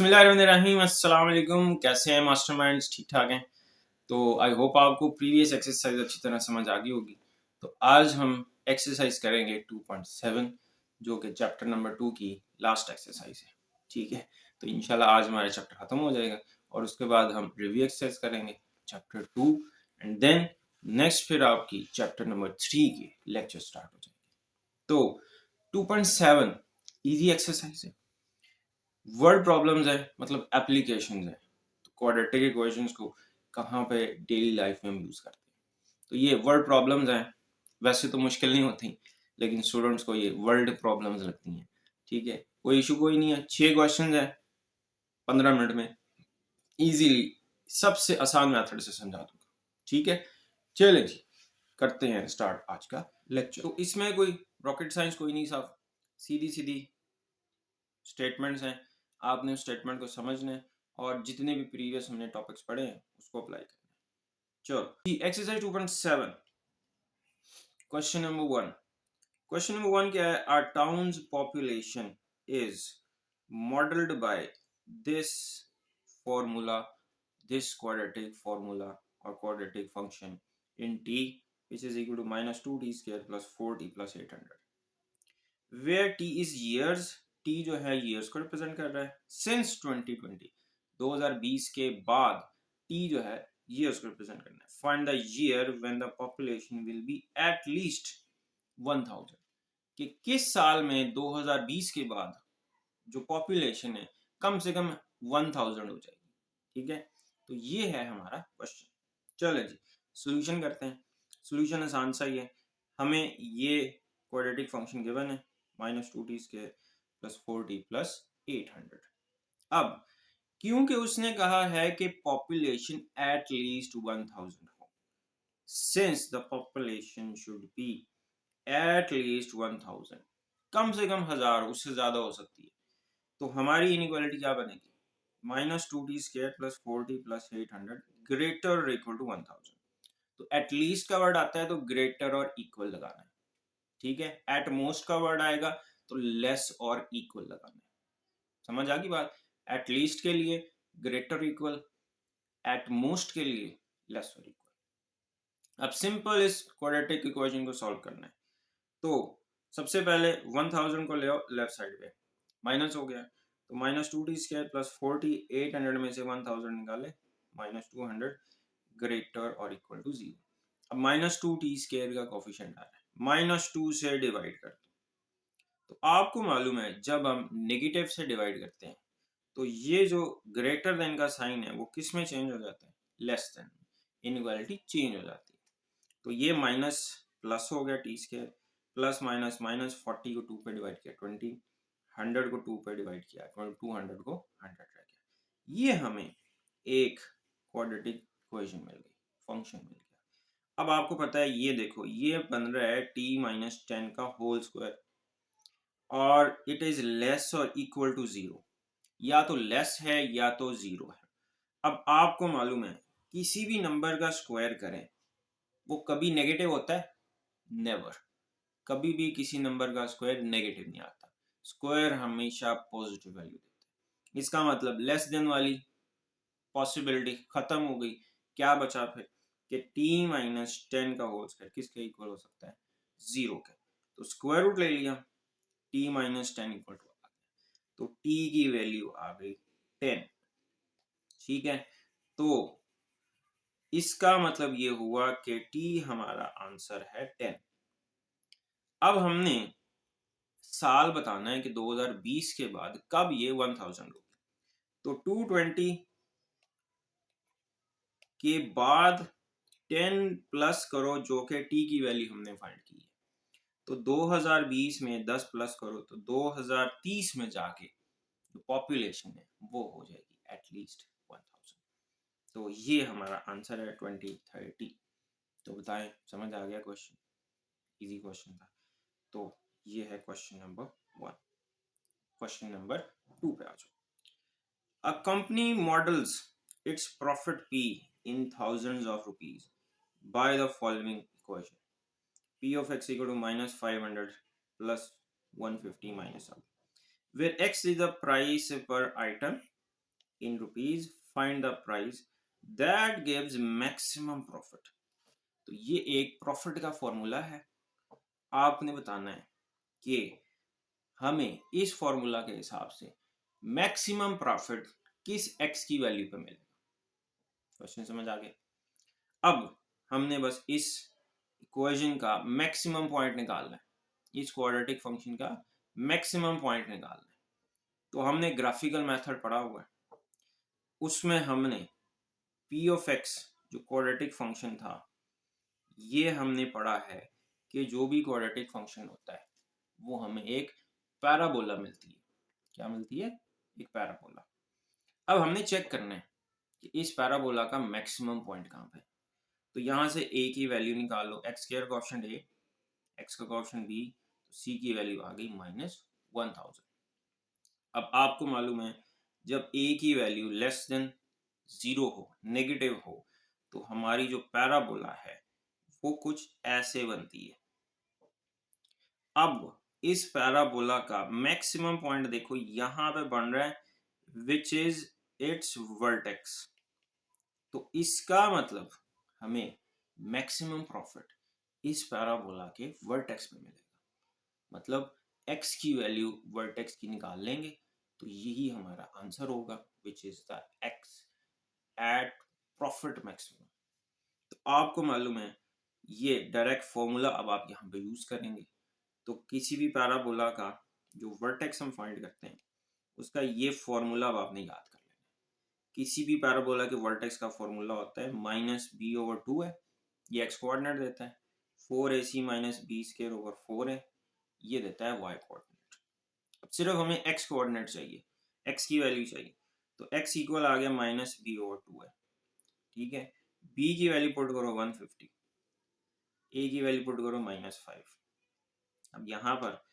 बिस्मिल्लाहिर्रहमानिर्रहीम, अस्सलाम वालेकुम। कैसे हैं मास्टरमाइंड्स? ठीक ठाक हैं? तो आई होप आपको प्रीवियस एक्सरसाइज अच्छी तरह समझ आ गई होगी। तो आज हम एक्सरसाइज करेंगे 2.7 जो कि चैप्टर नंबर 2 की लास्ट एक्सरसाइज है। ठीक है, तो इंशाल्लाह आज हमारा चैप्टर खत्म हो जाएगा और उसके बाद हम रिव्यू एक्सरसाइज करेंगे चैप्टर 2 एंड देन नेक्स्ट फिर आपकी चैप्टर नंबर 3 की लेक्चर स्टार्ट हो जाएंगे। तो 2.7 इजी एक्सरसाइज है, वर्ड प्रॉब्लम्स है, मतलब एप्लीकेशंस है। तो क्वाड्रेटिक इक्वेशंस को कहाँ पे डेली लाइफ में हम यूज करते हैं, तो ये वर्ड प्रॉब्लम्स हैं। वैसे तो मुश्किल नहीं होती, लेकिन स्टूडेंट्स को ये वर्ड प्रॉब्लम्स लगती हैं। ठीक है, कोई इशू कोई नहीं है। 6 क्वेश्चन है 15 मिनट में, इजीली सबसे आसान मेथड से समझा दूंगा। ठीक है, चलिए जी करते हैं स्टार्ट आज का लेक्चर। तो इसमें कोई रॉकेट साइंस कोई नहीं, साहब सीधी सीधी स्टेटमेंट्स हैं। आपने उस स्टेटमेंट को समझना है और जितने भी प्रीवियस हमने टॉपिक्स पढ़े हैं उसको अप्लाई करना है। चलो exercise 2.7 question number 1। Question number 1 क्या है? Our towns population is modelled by this formula, this quadratic formula और quadratic function in t which is equal to -2t square plus 4t plus 800 where t is years। t जो है years को represent कर रहा है। Since 2020 के बाद t जो है years को रिप्रेजेंट करना है। Find the year when the population will be at least 1000, कि किस साल में 2020 के बाद जो पॉपुलेशन है कम से कम 1000 हो जाएगी। ठीक है, तो ये है हमारा क्वेश्चन। चलो जी सॉल्यूशन करते हैं। सॉल्यूशन आसान सा ही है। हमें ये क्वाड्रेटिक फंक्शन गिवन है -2t square plus 4t plus 800। अब क्योंकि उसने कहा है कि पॉपुलेशन एट लीस्ट 1000 हो, since the population should be at least 1000, कम से कम 1000, उससे ज्यादा हो सकती है। तो हमारी इनइक्वालिटी क्या बनेगी? -2t square plus 4t plus 800 greater और इक्वल टू 1000। तो एट लीस्ट का वर्ड आता है तो ग्रेटर और इक्वल लगाना है। ठीक है, एट मोस्ट का वर्ड आएगा तो लेस और इक्वल लगाना है। समझ आ गई बात? एट लीस्ट के लिए ग्रेटर इक्वल, एट मोस्ट के लिए लेस और इक्वल। अब सिंपल इस क्वाड्रेटिक इक्वेशन को सॉल्व करना है। तो सबसे पहले 1000 को ले आओ लेफ्ट साइड पे, माइनस हो गया तो -2t स्क्वायर प्लस 4t, 800 में से 1000 निकाले -200 ग्रेटर और इक्वल टू 0। अब -2t स्क्वायर का कोफिशिएंट आ रहा है, -2 से डिवाइड कर दो। तो आपको मालूम है जब हम नेगेटिव से डिवाइड करते हैं तो ये जो ग्रेटर देन का साइन है वो किस में चेंज हो जाता है? Less than. इनइक्वालिटी चेंज हो जाती है। तो ये माइनस प्लस हो गया T square, plus minus minus 40 को 2 पे डिवाइड किया 20, 100 को 2 पे डिवाइड किया 200 को 100 रह गया। ये हमें एक क्वाड्रेटिक इक्वेशन मिल गई, फंक्शन मिल गया। अब आपको पता है ये देखो ये बन रहा है t-10 का होल स्क्वायर और इट इज लेस और इक्वल टू 0, या तो लेस है या तो 0 है। अब आपको मालूम है किसी भी नंबर का स्क्वायर करें वो कभी नेगेटिव होता है? नेवर। कभी भी किसी नंबर का स्क्वायर नेगेटिव नहीं आता, स्क्वायर हमेशा पॉजिटिव वैल्यू देता है। इसका मतलब लेस देन वाली पॉसिबिलिटी खत्म हो गई। क्या बचा फिर कि t-10 का होल स्क्वायर किसके इक्वल हो सकता है? 0 के। तो स्क्वायर रूट ले लिया, t-10 इक्वल टू आ गया, तो t की वैल्यू आ गई 10। ठीक है, तो इसका मतलब ये हुआ कि t हमारा आंसर है 10। अब हमने साल बताना है कि 2020 के बाद कब ये 1000 होगी। तो 220 के बाद 10 प्लस करो जो कि t की वैल्यू हमने फाइंड की है। तो 2020 में 10 प्लस करो तो 2030 में जाके जो पॉपुलेशन है वो हो जाएगी एट लीस्ट 1000। तो ये हमारा आंसर है 2030। तो बताएं समझ आ गया क्वेश्चन? इजी क्वेश्चन था। तो ये है क्वेश्चन नंबर 1। क्वेश्चन नंबर 2 पे आ जाओ। A company models its profit P in thousands of rupees by the following equation: P of x equal to -500 plus 150 minus 1, where x is the price per item in rupees, find the price that gives maximum profit. तो ये एक profit का formula है। आपने बताना है कि हमें इस फॉर्मूला के हिसाब से मैक्सिमम प्रॉफिट किस एक्स की वैल्यू पे मिलेगा। क्वेश्चन समझ आ गया। अब हमने बस इस इक्वेशन का मैक्सिमम पॉइंट निकालना है, इस क्वाड्रेटिक फंक्शन का मैक्सिमम पॉइंट निकालना है। तो हमने ग्राफिकल मेथड पढ़ा हुआ है, उसमें हमने पी ऑफ एक्स जो क्वाड्रेटिक फंक्शन था, ये हमने पढ़ा है कि जो भी क्वाड्रेटिक फंक्शन होता है वो हमें एक पैराबोला मिलती है। क्या मिलती है? एक पैराबोला। अब हमने चेक करना है कि इस पैराबोला का मैक्सिमम पॉइंट कहाँ पे है। तो यहां से a की वैल्यू निकाल लो, एक्स स्क्वायर का ऑप्शन a, x का ऑप्शन b, तो c की वैल्यू आ गई -1000। अब आपको मालूम है जब a की वैल्यू लेस देन 0 हो, नेगेटिव हो, तो हमारी जो पैराबोला है वो कुछ ऐसे बनती है। अब इस पैराबोला का मैक्सिमम पॉइंट देखो यहां पे बन रहा है विच इज इट्स वर्टेक्स। तो इसका मतलब हमें मैक्सिमम प्रॉफिट इस पैराबोला के वर्टेक्स में मिलेगा। मतलब x की वैल्यू वर्टेक्स की निकाल लेंगे तो यही हमारा आंसर होगा which is the x at profit maximum. तो आपको मालूम है ये डायरेक्ट फॉर्मूला अब आप यहाँ पे यूज करेंगे। तो किसी भी पैराबोला का जो वर्टेक्स हम फाइंड करते हैं उसका ये फॉर्मूला अब आपने याद कर लेना। किसी भी पैराबोला के वर्टेक्स का फॉर्मूला होता है -b/2 है, ये x कोऑर्डिनेट देता है, 4ac - b स्क्वायर ओवर 4 है, ये देता है y कोऑर्डिनेट। अब सिर्फ हमें x कोऑर्डिनेट चाहिए, x की वैल्यू चाहिए, तो x इक्वल आ गया -b/2 है। ठीक है, b की वैल्यू पुट करो 150, a की वैल्यू पुट करो -5। अब यहाँ पर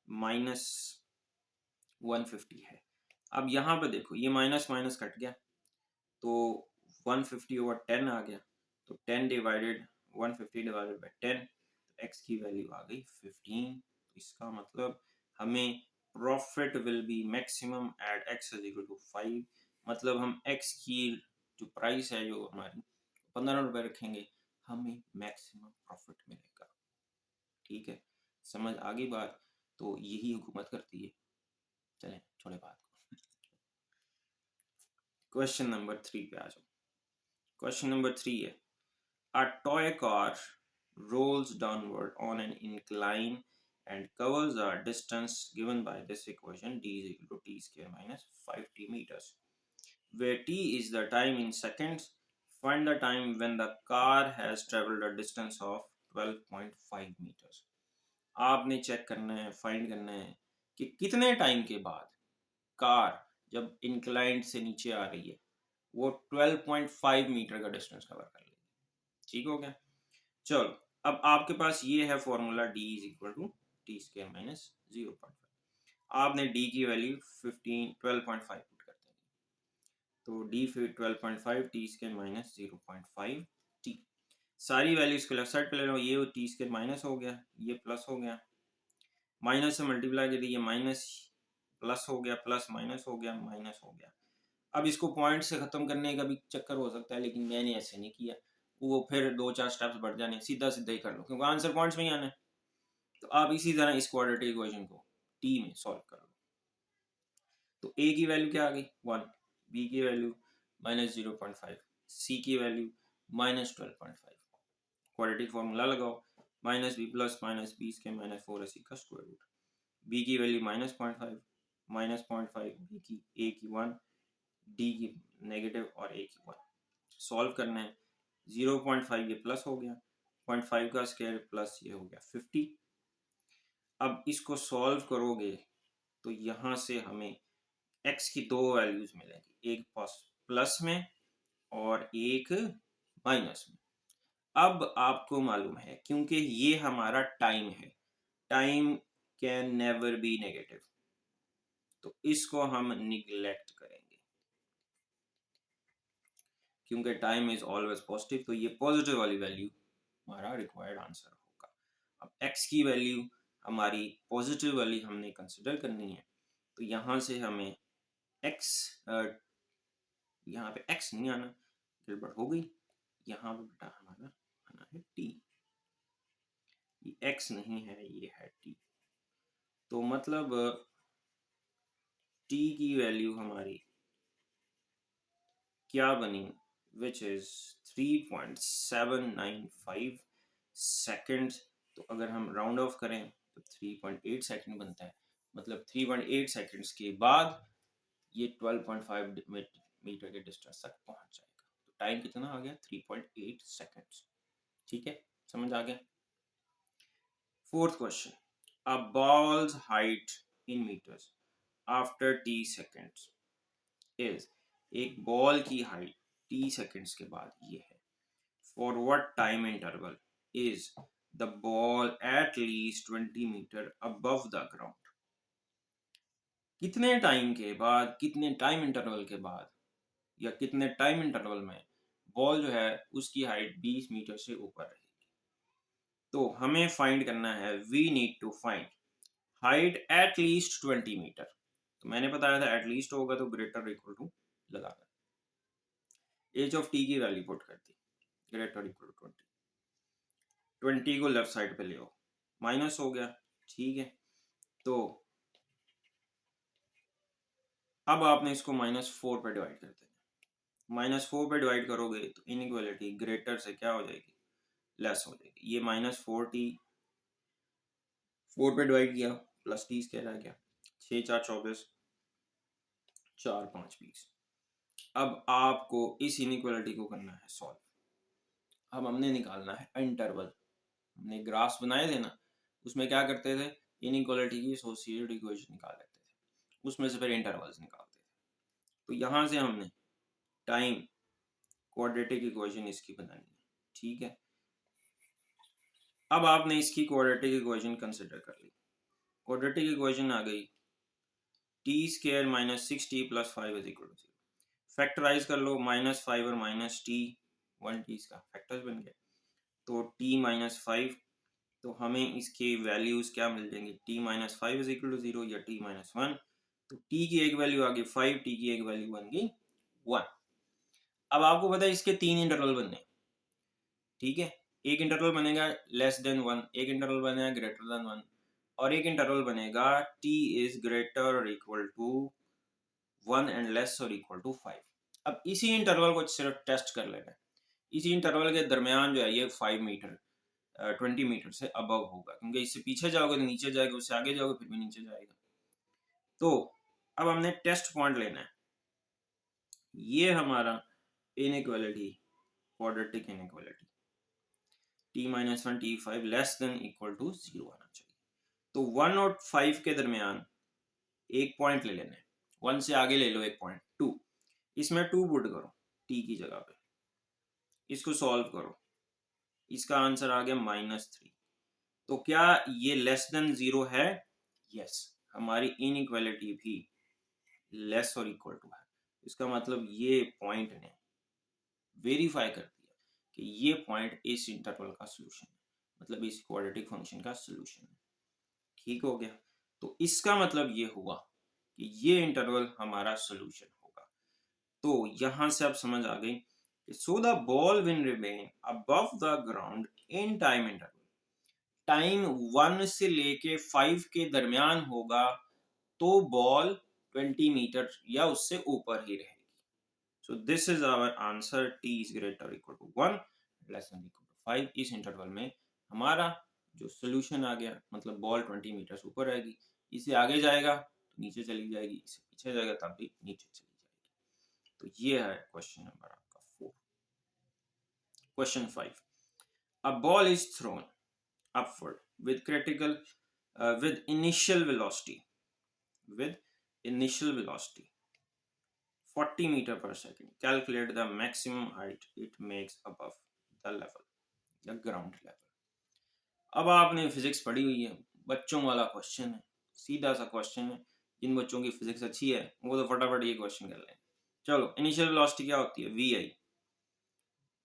-150 है। अब यहाँ पे देखो ये माइनस माइनस कट गया तो 150/10 आ गया, तो 10 डिवाइडेड 150 डिवाइडेड बाई 10, तो x की वैल्यू आ गई 15। तो इसका मतलब हमें profit will be maximum at x is equal to 5। मतलब हम x की जो प्राइस है जो हमारी 15 रुपए रखेंगे, हमें मैक्सिमम प्रॉफिट मिलेगा। ठीक है, समझ आ गई बात? तो यही हुकूमत करती है। चलें छोड़े बात को, क्वेश्चन नंबर 3 पे आ जाओ। क्वेश्चन नंबर 3 है a toy car rolls downward on an incline and covers a distance given by this equation d is equal to t square minus 5t meters, where t is the time in seconds. Find the time when the car has traveled a distance of 12.5 meters. आपने check करना है, find करना है कि कितने time के बाद car जब इंक्लाइंड से नीचे आ रही है वो 12.5 मीटर का डिस्टेंस कवर कर लेगी। ठीक हो गया? चलो अब आपके पास ये है formula d is equal to T square minus 0.5। आपने d की वैल्यू 12.5 पुट कर देंगे, तो d फिर 12.5 टी स्क्वायर माइनस 0.5 t। सारी वैल्यूज को लेफ्ट साइड पे ले लो, ये टी स्क्वायर माइनस हो गया, ये प्लस हो गया, माइनस से मल्टीप्लाई कर दिया, माइनस प्लस हो गया, प्लस माइनस हो गया, माइनस हो गया। अब इसको पॉइंट से खत्म करने का भी चक्कर हो सकता है, लेकिन मैंने ऐसे नहीं किया, वो फिर 2-4 स्टेप्स बढ़ जाने, सीधा सीधा ही कर लो क्योंकि आंसर पॉइंट्स में ही आना है। तो आप इसी तरह इस क्वाड्रेटिक इक्वेशन को टी में सॉल्व कर लो। तो a की वैल्यू क्या आ गई 1, b की वैल्यू -0.5, c की वैल्यू -12.5। क्वाड्रेटिक फॉर्मूला लगाओ, -b plus -b square minus 4ac का स्क्वायर रूट। b की वैल्यू -0.5, -0.5, b की a की 1, d की नेगेटिव और a की 1। सॉल्व करना है, 0.5 ये प्लस हो गया, 0.5 का स्क्वायर प्लस ये हो गया 50। अब इसको सॉल्व करोगे तो यहाँ से हमें x की दो वैल्यूज मिलेंगी, एक प्लस में और एक माइनस में। अब आपको मालूम है क्योंकि ये हमारा टाइम है, time can never be negative, तो इसको हम निगलेक्ट करेंगे क्योंकि टाइम इज ऑलवेज पॉजिटिव। तो ये पॉजिटिव वाली वैल्यू हमारा रिक्वायर्ड आंसर होगा। अब x की वैल्यू हमारी पॉजिटिव वाली हमने कंसिडर करनी है, तो यहाँ से हमें x यहाँ पे x नहीं आना, गड़बड़ हो गई। यहाँ पे बेटा हमारा आना है t, ये x नहीं है, ये है t। तो मतलब t की वैल्यू हमारी क्या बनी, विच इज 3.795 सेकेंड। तो अगर हम राउंड ऑफ करें तो 3.8 सेकेंड बनता है, मतलब 3.8 सेकेंड्स के बाद ये 12.5 मीटर के डिस्टेंस तक पहुंच जाएगा। तो टाइम कितना आ गया, 3.8 सेकेंड्स। ठीक है, समझ आ गया। Fourth question, a ball's height in metres after t seconds is, एक बॉल की हाइट t सेकेंड्स के बाद ये है। For what time interval is the ball at least 20 metre above the ground. कितने टाइम के बाद, कितने टाइम इंटरवल के बाद, या कितने टाइम इंटरवल में बॉल जो है उसकी हाइट 20 मीटर से ऊपर रहेगी। तो हमें फाइंड करना है, we need to find height at least 20 metre. तो मैंने बताया था एट लीस्ट होगा तो ग्रेटर इक्वल टू लगाना, एज ऑफ टी की वैल्यू पुट कर दी, ग्रेटर इक्वल टू 20, 20 को लेफ्ट साइड पे ले आओ, माइनस हो गया। ठीक है, तो अब आपने इसको -4 पे डिवाइड कर देना। -4 पे डिवाइड करोगे तो इनइक्वालिटी ग्रेटर से क्या हो जाएगी, लेस हो जाएगी। ये -4t 4 पे डिवाइड किया, प्लस t स्क्वायर आ गया, 6 4 24, 4 5 20। अब आपको इस इनइक्वालिटी को करना है सॉल्व। अब हमने निकालना है इंटरवल। हमने ग्राफ्स बनाए थे ना, उसमें क्या करते थे, इनइक्वालिटी की एसोसिएटेड इक्वेशन निकाल लेते थे, उसमें से फिर इंटरवल्स निकालते थे। तो यहाँ से हमने टाइम क्वाड्रेटिक इक्वेशन इसकी बनानी है। ठीक है, अब आपने इसकी क्वाड्रेटिक इक्वेशन कंसिडर कर ली। क्वाड्रेटिक इक्वेशन आ गई, t square minus 6t plus 5 is equal to 0। Factorise कर लो, -5 और -t, 1t इसका फैक्टर्स बन गए। तो t -5, तो हमें इसके वैल्यूज क्या मिल जाएंगे, t -5 इज इक्वल टू 0 या t -1। तो t की एक वैल्यू आ गई 5, t की एक वैल्यू बन गई 1। अब आपको पता है इसके 3 इंटरवल बनने। ठीक है, एक इंटरवल बनेगा लेस देन 1, एक इंटरवल बनेगा ग्रेटर देन 1, और एक इंटरवल बनेगा t इज ग्रेटर और इक्वल टू 1 एंड लेस और इक्वल टू 5। अब इसी इंटरवल को सिर्फ टेस्ट कर लेना है। इसी इंटरवल के दरमियान जो है ये 5 मीटर 20 मीटर से अबव होगा, क्योंकि इससे पीछे जाओगे तो नीचे जाएगा, उससे आगे जाओगे फिर भी नीचे जाएगा। तो अब हमने टेस्ट पॉइंट लेना है। ये हमारा inequality, quadratic inequality, t-1 t5 less than equal to 0 आना चाहिए। तो 1 और 5 के दरमियान एक पॉइंट ले लेना है, 1 से आगे ले लो एक पॉइंट 2, इसमें 2 पुट करो t की जगह पे, इसको सॉल्व करो, इसका आंसर आ गया -3। तो क्या ये लेस देन 0 है? यस, हमारी इनइक्वालिटी भी लेस और इक्वल टू है। इसका मतलब ये पॉइंट ने वेरीफाई कर दिया कि ये पॉइंट इस इंटरवल का सॉल्यूशन है, मतलब इस क्वाड्रेटिक फंक्शन का सॉल्यूशन है। ठीक हो गया, तो इसका मतलब ये हुआ कि ये इंटरवल हमारा सॉल्यूशन होगा। तो यहां से आप समझ आ गई कि so the ball will remain above the ground in time interval, time 1 से लेके 5 के दरमियान होगा तो बॉल 20 मीटर या उससे ऊपर ही रहेगी। So this is our answer, t is greater or equal to 1 less than equal to 5। इस इंटरवल में हमारा जो सोल्यूशन आ गया, मतलब बॉल 20 मीटर ऊपर रहेगी, इससे आगे जाएगा तो नीचे चली जाएगी, इससे पीछे जाएगा तब भी नीचे चली जाएगी। तो ये है क्वेश्चन नंबर आपका 4। Question 5, a ball is throne upward with critical with initial velocity, with initial velocity 40 meter per second. Calculate the maximum height it makes above the level, the ground level. अब आपने physics पढ़ी हुई है, बच्चों वाला question है, सीधा सा क्वेश्चन है। जिन बच्चों की फिजिक्स अच्छी है वो तो फटाफट ये क्वेश्चन कर लें। चलो, इनिशियल वेलोसिटी क्या होती है, v i.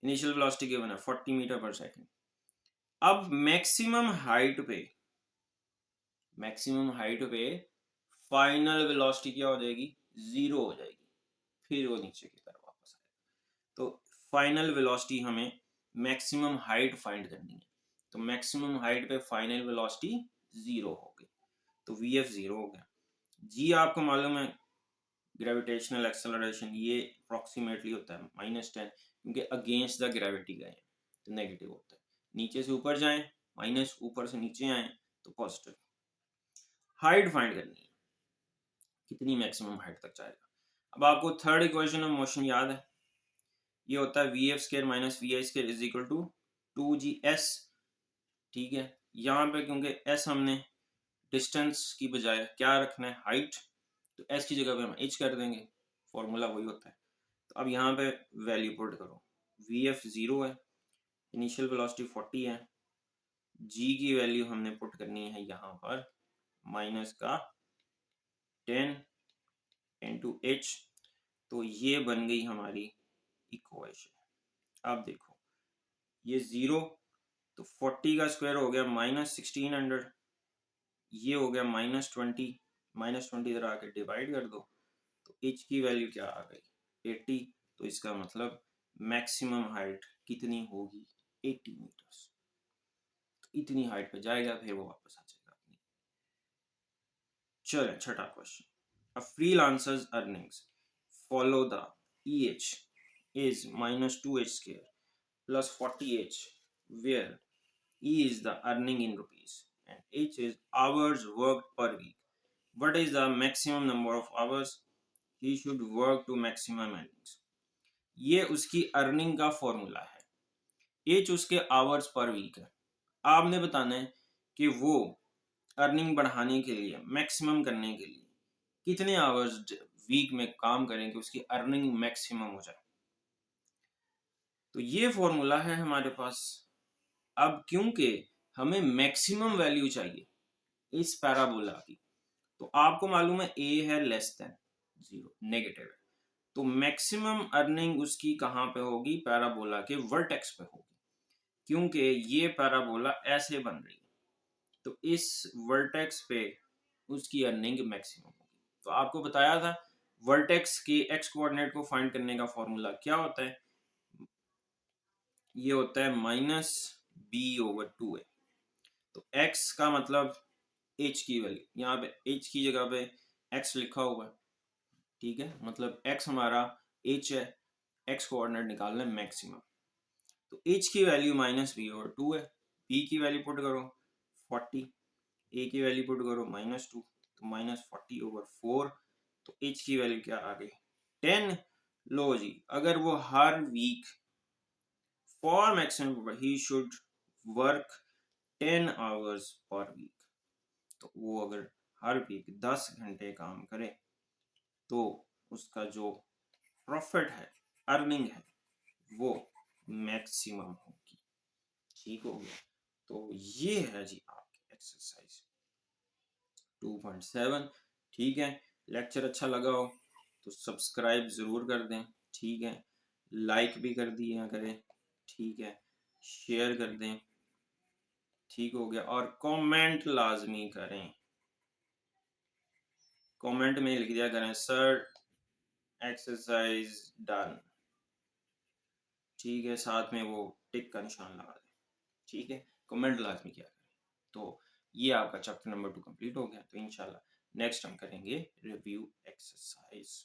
Initial velocity given है 40 मीटर पर सेकंड। अब मैक्सिमम हाइट पे फाइनल वेलोसिटी क्या हो जाएगी, 0 हो जाएगी, फिर वो नीचे की तरफ तो फाइनल वेलोसिटी हमें मैक्सिमम हाइट फाइंड करनी है, तो मैक्सिमम हाइट पे फाइनल वेलोसिटी 0 हो गई, तो वी एफ 0 हो गया। जी आपको मालूम है ग्रेविटेशनल एक्सेलरेशन ये अप्रोक्सीमेटली होता है -10, क्योंकि अगेंस्ट द ग्रेविटी गए तो नेगेटिव होता है। नीचे से ऊपर जाएं माइनस, ऊपर से नीचे आए तो पॉजिटिव। हाइट फाइंड करनी है, कितनी मैक्सिमम हाइट तक जाएगा। अब आपको थर्ड इक्वेशन ऑफ मोशन याद है, ये होता है v f square minus v i square is equal to 2GS। ठीक है, यहाँ पे क्योंकि एस हमने डिस्टेंस की बजाय क्या रखना है, हाइट, तो एस की जगह पे हम एच कर देंगे, फॉर्मूला वही होता है। तो अब यहाँ पे वैल्यू पुट करो, वी एफ 0 है, इनिशियल वेलोसिटी 40 है, जी की वैल्यू हमने पुट करनी है यहाँ पर माइनस का 10 इंटू एच, तो ये बन गई हमारी इक्वेशन। अब देखो ये 0, तो 40 का स्क्वायर हो गया -1600, ये हो गया -20, -20 इधर आके डिवाइड कर दो, तो एच की वैल्यू क्या आ गई 80, तो इसका मतलब मैक्सिमम हाइट कितनी होगी 80 मीटर्स। तो इतनी हाइट पे जाएगा फिर वो वापस आ जाएगा अपनी। चलो छठा question, a freelancers earnings follow the EH is -2H square plus 40H, where E is the earning in rupees and H is hours worked per week. What is the maximum number of hours he should work to maximum earnings? ये उसकी earning का formula है, H उसके hours per week है। आपने बताना है कि वो अर्निंग बढ़ाने के लिए, मैक्सिमम करने के लिए कितने आवर्स वीक में काम करें कि उसकी अर्निंग मैक्सिमम हो जाए। तो ये फॉर्मूला है हमारे पास। अब क्योंकि हमें मैक्सिमम वैल्यू चाहिए इस पैराबोला की, तो आपको मालूम है ए है लेस देन 0, नेगेटिव है, तो मैक्सिमम अर्निंग उसकी कहाँ पे होगी, पैराबोला के वर्टेक्स पे होगी, क्योंकि ये पैराबोला ऐसे बन रही है, तो इस वर्टेक्स पे उसकी अर्निंग मैक्सिमम होगी। तो आपको बताया था वर्टेक्स के एक्स कोऑर्डिनेट को फाइंड करने का फॉर्मूला क्या होता है, ये होता है -b/2a। तो x का मतलब h की वैल्यू, यहाँ पे h की जगह पे x लिखा हुआ है, ठीक है, मतलब x हमारा h है, x कोऑर्डिनेट निकालना है मैक्सिमम, तो h की वैल्यू -b/2 है, b की वैल्यू पुट करो 40, a की वैल्यू पुट करो -2, तो -40/4, तो h की वैल्यू क्या आ गई 10। लो जी, अगर वो हर week for maximum he should work 10 hours per week, तो वो अगर हर वीक 10 घंटे काम करे तो उसका जो प्रॉफिट है, अर्निंग है, वो मैक्सिमम होगी। ठीक हो गया, तो ये है जी आपकी एक्सरसाइज 2.7। ठीक है, लेक्चर अच्छा लगा हो तो सब्सक्राइब ज़रूर कर दें, ठीक है, लाइक भी कर दिया करें, ठीक है, शेयर कर दें, ठीक हो गया, और कमेंट लाजमी करें, कमेंट में लिख दिया करें सर एक्सरसाइज डन, ठीक है, साथ में वो टिक का निशान लगा दें, ठीक है, कमेंट लाजमी किया करें। तो ये आपका चैप्टर नंबर 2 कंप्लीट हो गया, तो इंशाल्लाह नेक्स्ट हम करेंगे रिव्यू एक्सरसाइज।